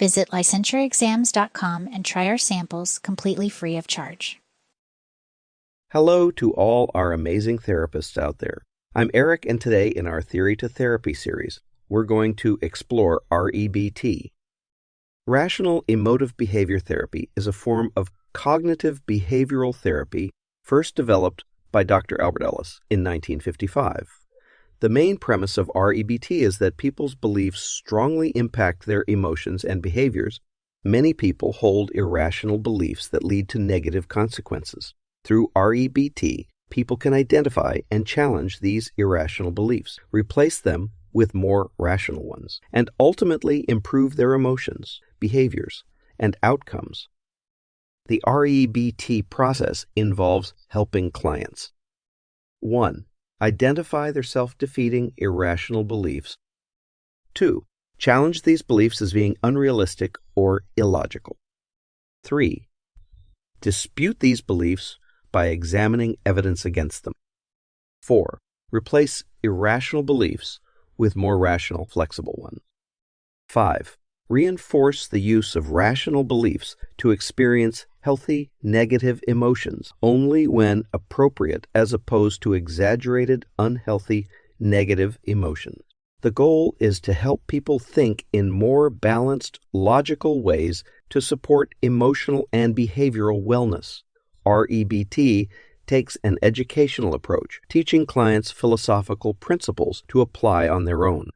Visit licensuraexams.com and try our samples completely free of charge. Hello to all our amazing therapists out there. I'm Eric, and today in our Theory to Therapy series, we're going to explore REBT. Rational Emotive Behavior Therapy is a form of cognitive behavioral therapy first developed by Dr. Albert Ellis in 1955. The main premise of REBT is that people's beliefs strongly impact their emotions and behaviors. Many people hold irrational beliefs that lead to negative consequences. Through REBT, people can identify and challenge these irrational beliefs, replace them with more rational ones, and ultimately improve their emotions, behaviors, and outcomes. The REBT process involves helping clients. 1. Identify their self-defeating irrational beliefs. 2. Challenge these beliefs as being unrealistic or illogical. 3. Dispute these beliefs by examining evidence against them. 4. Replace irrational beliefs with more rational, flexible ones. 5. Reinforce the use of rational beliefs to experience healthy, negative emotions only when appropriate, as opposed to exaggerated, unhealthy, negative emotions. The goal is to help people think in more balanced, logical ways to support emotional and behavioral wellness. REBT takes an educational approach, teaching clients philosophical principles to apply on their own.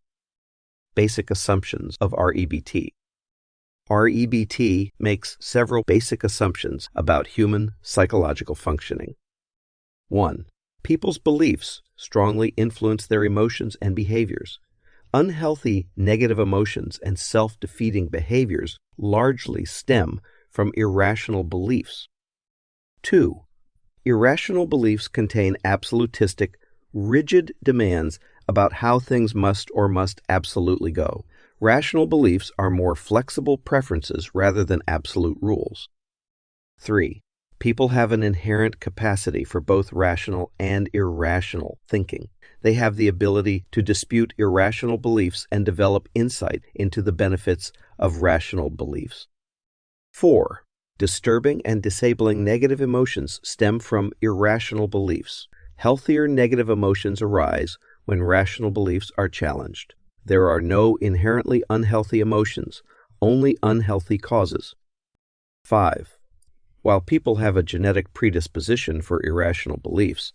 Basic assumptions of REBT. REBT makes several basic assumptions about human psychological functioning. 1. People's beliefs strongly influence their emotions and behaviors. Unhealthy negative emotions and self-defeating behaviors largely stem from irrational beliefs. 2. Irrational beliefs contain absolutistic, rigid demands about how things must or must absolutely go. Rational beliefs are more flexible preferences rather than absolute rules. 3. People have an inherent capacity for both rational and irrational thinking. They have the ability to dispute irrational beliefs and develop insight into the benefits of rational beliefs. 4. Disturbing and disabling negative emotions stem from irrational beliefs. Healthier negative emotions arise when rational beliefs are challenged. There are no inherently unhealthy emotions, only unhealthy causes. 5. While people have a genetic predisposition for irrational beliefs,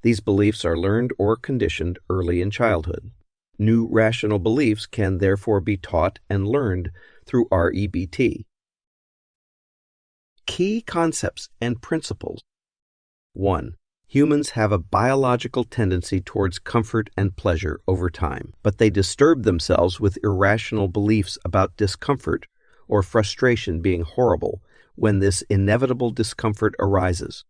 these beliefs are learned or conditioned early in childhood. New rational beliefs can therefore be taught and learned through REBT. Key concepts and principles. 1. Humans have a biological tendency towards comfort and pleasure over time, but they disturb themselves with irrational beliefs about discomfort or frustration being horrible when this inevitable discomfort arises.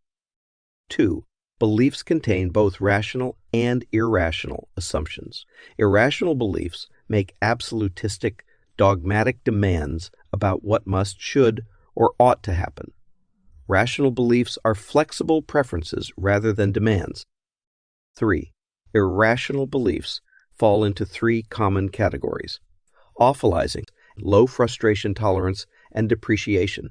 2. Beliefs contain both rational and irrational assumptions. Irrational beliefs make absolutistic, dogmatic demands about what must, should, or ought to happen. Rational beliefs are flexible preferences rather than demands. 3. Irrational beliefs fall into 3 common categories: awfulizing, low frustration tolerance, and depreciation.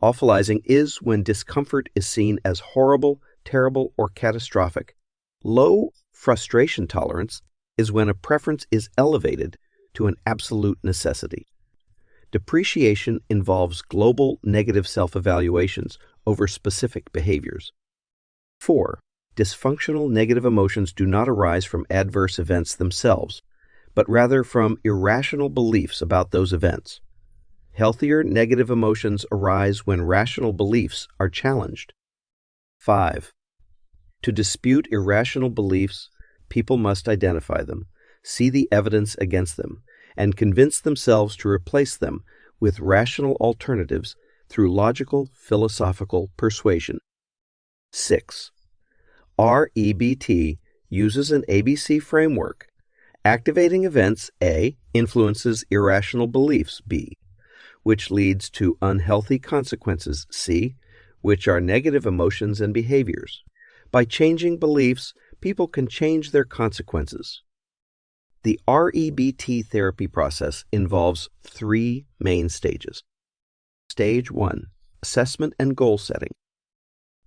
Awfulizing is when discomfort is seen as horrible, terrible, or catastrophic. Low frustration tolerance is when a preference is elevated to an absolute necessity. Depreciation involves global negative self-evaluations over specific behaviors. 4. Dysfunctional negative emotions do not arise from adverse events themselves, but rather from irrational beliefs about those events. Healthier negative emotions arise when rational beliefs are challenged. 5. To dispute irrational beliefs, people must identify them, see the evidence against them, and convince themselves to replace them with rational alternatives through logical, philosophical persuasion. 6. REBT uses an ABC framework. Activating events A influences irrational beliefs B, which leads to unhealthy consequences C, which are negative emotions and behaviors. By changing beliefs, people can change their consequences. The REBT therapy process involves three main stages. Stage 1, assessment and goal setting.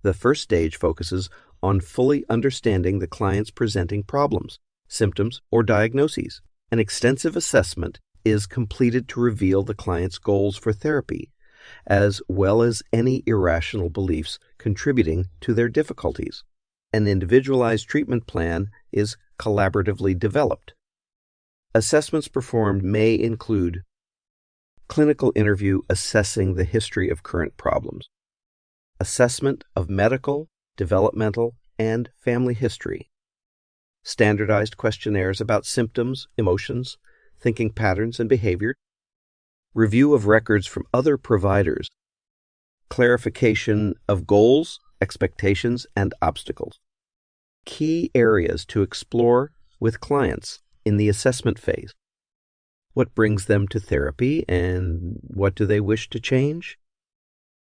The first stage focuses on fully understanding the client's presenting problems, symptoms, or diagnoses. An extensive assessment is completed to reveal the client's goals for therapy, as well as any irrational beliefs contributing to their difficulties. An individualized treatment plan is collaboratively developed. Assessments performed may include clinical interview assessing the history of current problems, assessment of medical, developmental, and family history, standardized questionnaires about symptoms, emotions, thinking patterns, and behavior, review of records from other providers, clarification of goals, expectations, and obstacles. Key areas to explore with clients in the assessment phase. What brings them to therapy and what do they wish to change?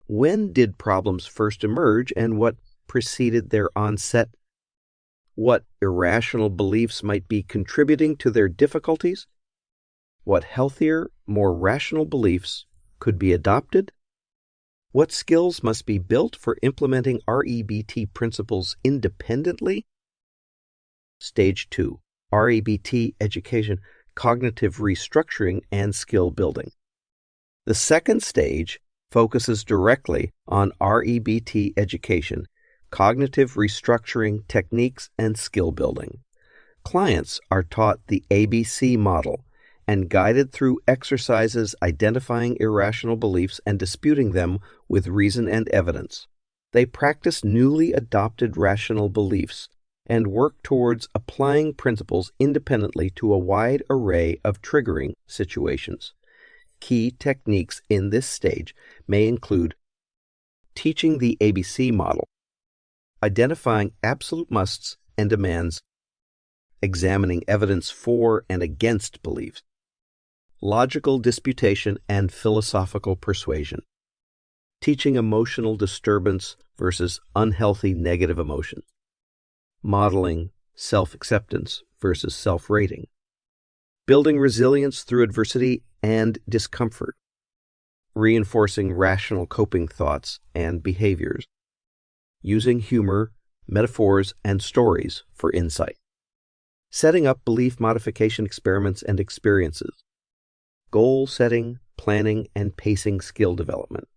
When did problems first emerge and what preceded their onset? What irrational beliefs might be contributing to their difficulties? What healthier, more rational beliefs could be adopted? What skills must be built for implementing REBT principles independently? Stage 2, REBT education, cognitive restructuring, and skill building. The second stage focuses directly on REBT education, cognitive restructuring techniques, and skill building. Clients are taught the ABC model and guided through exercises identifying irrational beliefs and disputing them with reason and evidence. They practice newly adopted rational beliefs and work towards applying principles independently to a wide array of triggering situations. Key techniques in this stage may include teaching the ABC model, identifying absolute musts and demands, examining evidence for and against beliefs, logical disputation and philosophical persuasion, teaching emotional disturbance versus unhealthy negative emotion, modeling self-acceptance versus self-rating, building resilience through adversity and discomfort, reinforcing rational coping thoughts and behaviors, using humor, metaphors, and stories for insight, setting up belief modification experiments and experiences, goal setting, planning, and pacing skill development,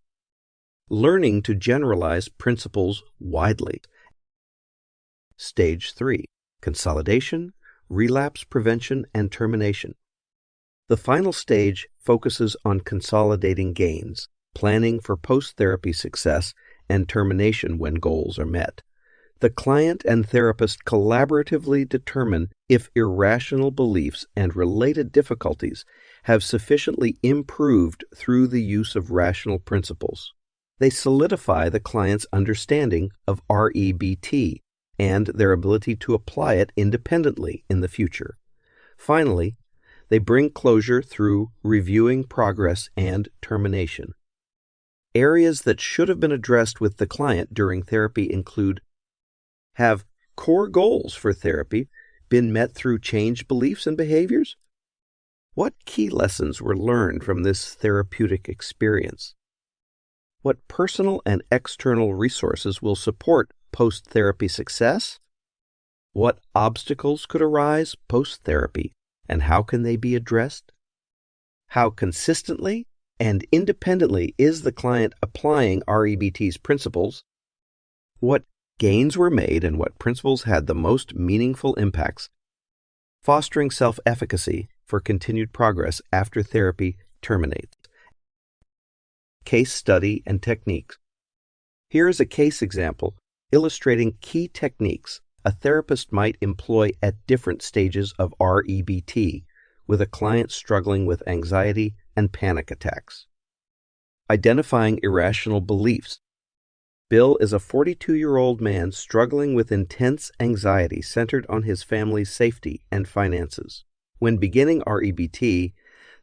learning to generalize principles widely. Stage 3, consolidation, relapse prevention, and termination. The final stage focuses on consolidating gains, planning for post-therapy success, and termination when goals are met. The client and therapist collaboratively determine if irrational beliefs and related difficulties have sufficiently improved through the use of rational principles. They solidify the client's understanding of REBT and their ability to apply it independently in the future. Finally, they bring closure through reviewing progress and termination. Areas that should have been addressed with the client during therapy include: have core goals for therapy been met through changed beliefs and behaviors? What key lessons were learned from this therapeutic experience? What personal and external resources will support post-therapy success? What obstacles could arise post-therapy, and how can they be addressed? How consistently and independently is the client applying REBT's principles? What gains were made and what principles had the most meaningful impacts? Fostering self-efficacy for continued progress after therapy terminates. Case study and techniques. Here is a case example illustrating key techniques a therapist might employ at different stages of REBT with a client struggling with anxiety and panic attacks. Identifying irrational beliefs. Bill is a 42-year-old man struggling with intense anxiety centered on his family's safety and finances. When beginning REBT,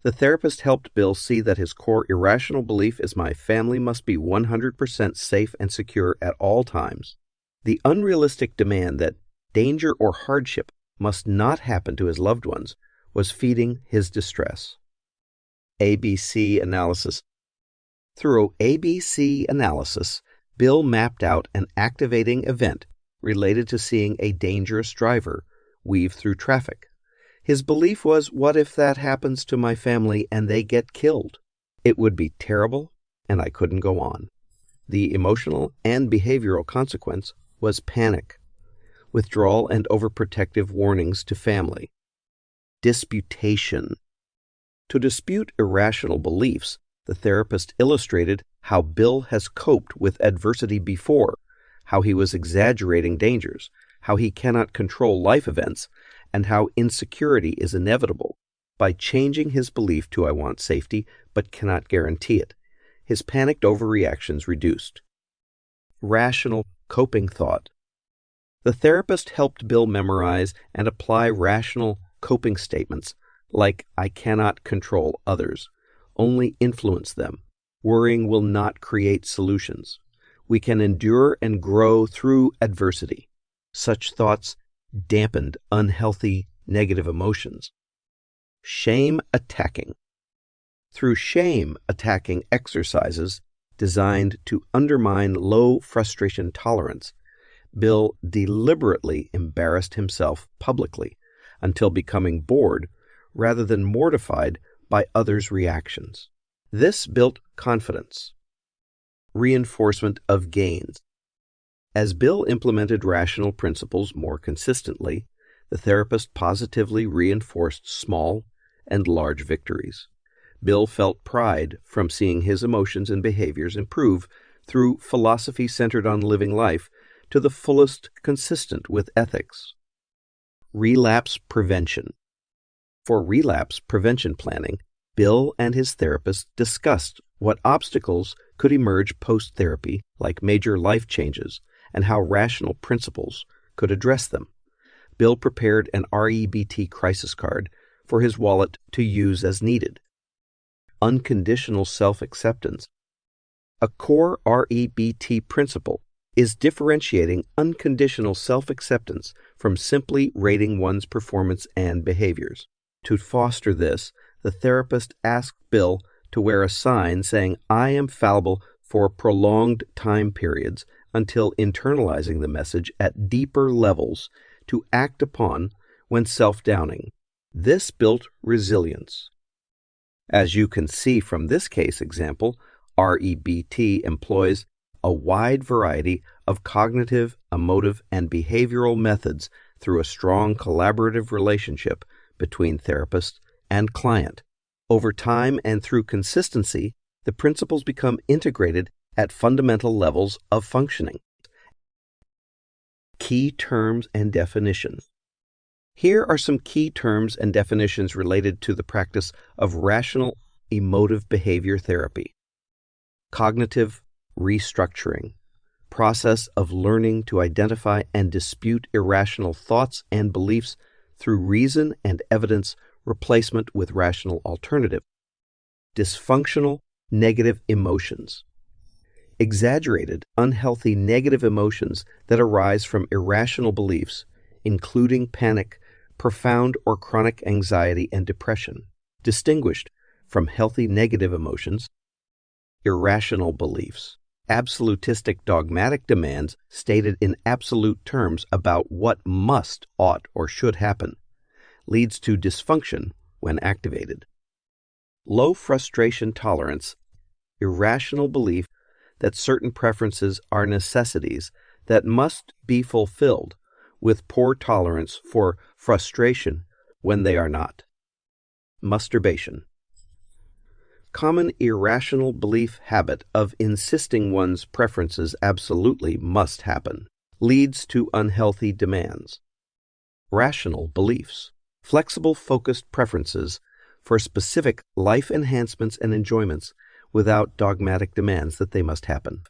the therapist helped Bill see that his core irrational belief is my family must be 100% safe and secure at all times. The unrealistic demand that danger or hardship must not happen to his loved ones was feeding his distress. ABC analysis. Through ABC analysis, Bill mapped out an activating event related to seeing a dangerous driver weave through traffic. His belief was, what if that happens to my family and they get killed? It would be terrible, and I couldn't go on. The emotional and behavioral consequence was panic, withdrawal and overprotective warnings to family. Disputation. To dispute irrational beliefs, the therapist illustrated how Bill has coped with adversity before, how he was exaggerating dangers, how he cannot control life events, and how insecurity is inevitable. By changing his belief to I want safety but cannot guarantee it, his panicked overreactions reduced. Rational coping thought. The therapist helped Bill memorize and apply rational coping statements like I cannot control others, only influence them. Worrying will not create solutions. We can endure and grow through adversity. Such thoughts dampened unhealthy negative emotions. Shame attacking. Through shame attacking exercises designed to undermine low frustration tolerance, Bill deliberately embarrassed himself publicly until becoming bored rather than mortified by others' reactions. This built confidence. Reinforcement of gains. As Bill implemented rational principles more consistently, the therapist positively reinforced small and large victories. Bill felt pride from seeing his emotions and behaviors improve through philosophy centered on living life to the fullest consistent with ethics. Relapse prevention. For relapse prevention planning, Bill and his therapist discussed what obstacles could emerge post-therapy, like major life changes, and how rational principles could address them. Bill prepared an REBT crisis card for his wallet to use as needed. Unconditional self-acceptance. A core REBT principle is differentiating unconditional self-acceptance from simply rating one's performance and behaviors. To foster this, the therapist asked Bill to wear a sign saying, I am fallible for prolonged time periods, until internalizing the message at deeper levels to act upon when self-downing. This built resilience. As you can see from this case example, REBT employs a wide variety of cognitive, emotive, and behavioral methods through a strong collaborative relationship between therapist and client. Over time and through consistency, the principles become integrated at fundamental levels of functioning. Key terms and definitions. Here are some key terms and definitions related to the practice of Rational Emotive Behavior Therapy. Cognitive restructuring, process of learning to identify and dispute irrational thoughts and beliefs through reason and evidence replacement with rational alternative. Dysfunctional negative emotions. Exaggerated, unhealthy negative emotions that arise from irrational beliefs, including panic, profound or chronic anxiety and depression, distinguished from healthy negative emotions. Irrational beliefs. Absolutistic dogmatic demands stated in absolute terms about what must, ought, or should happen, leads to dysfunction when activated. Low frustration tolerance. Irrational belief that certain preferences are necessities that must be fulfilled, with poor tolerance for frustration when they are not. Masturbation. Common irrational belief habit of insisting one's preferences absolutely must happen leads to unhealthy demands. Rational beliefs. Flexible, focused preferences for specific life enhancements and enjoyments without dogmatic demands that they must happen.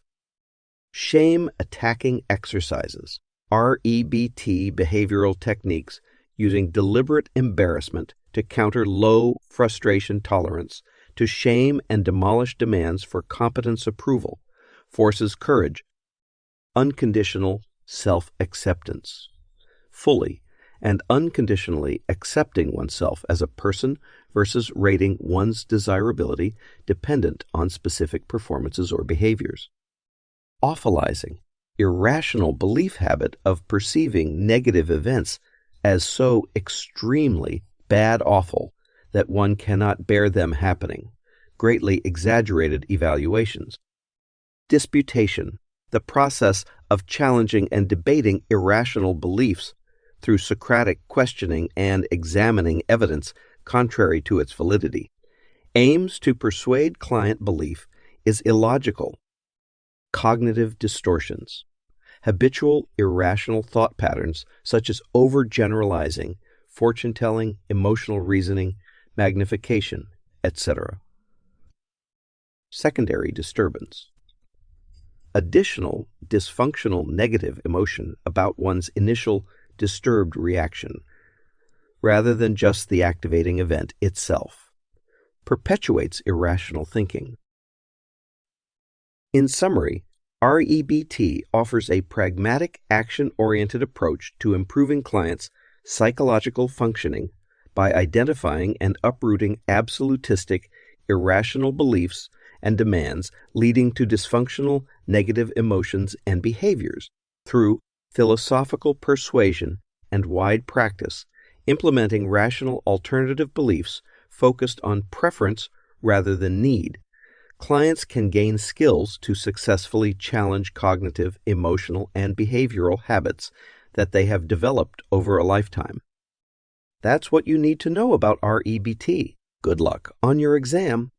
Shame attacking exercises. REBT behavioral techniques using deliberate embarrassment to counter low frustration tolerance, to shame and demolish demands for competence approval, forces courage. Unconditional self-acceptance. Fully and unconditionally accepting oneself as a person versus rating one's desirability dependent on specific performances or behaviors. Awfulizing, irrational belief habit of perceiving negative events as so extremely bad awful that one cannot bear them happening, greatly exaggerated evaluations. Disputation, the process of challenging and debating irrational beliefs through Socratic questioning and examining evidence contrary to its validity, aims to persuade client belief is illogical. Cognitive distortions, habitual irrational thought patterns such as overgeneralizing, fortune-telling, emotional reasoning, magnification, etc. Secondary disturbance, additional dysfunctional negative emotion about one's initial disturbed reaction, rather than just the activating event itself, perpetuates irrational thinking. In summary, REBT offers a pragmatic, action-oriented approach to improving clients' psychological functioning by identifying and uprooting absolutistic, irrational beliefs and demands leading to dysfunctional negative emotions and behaviors through philosophical persuasion and wide practice, implementing rational alternative beliefs focused on preference rather than need. Clients can gain skills to successfully challenge cognitive, emotional, and behavioral habits that they have developed over a lifetime. That's what you need to know about REBT. Good luck on your exam.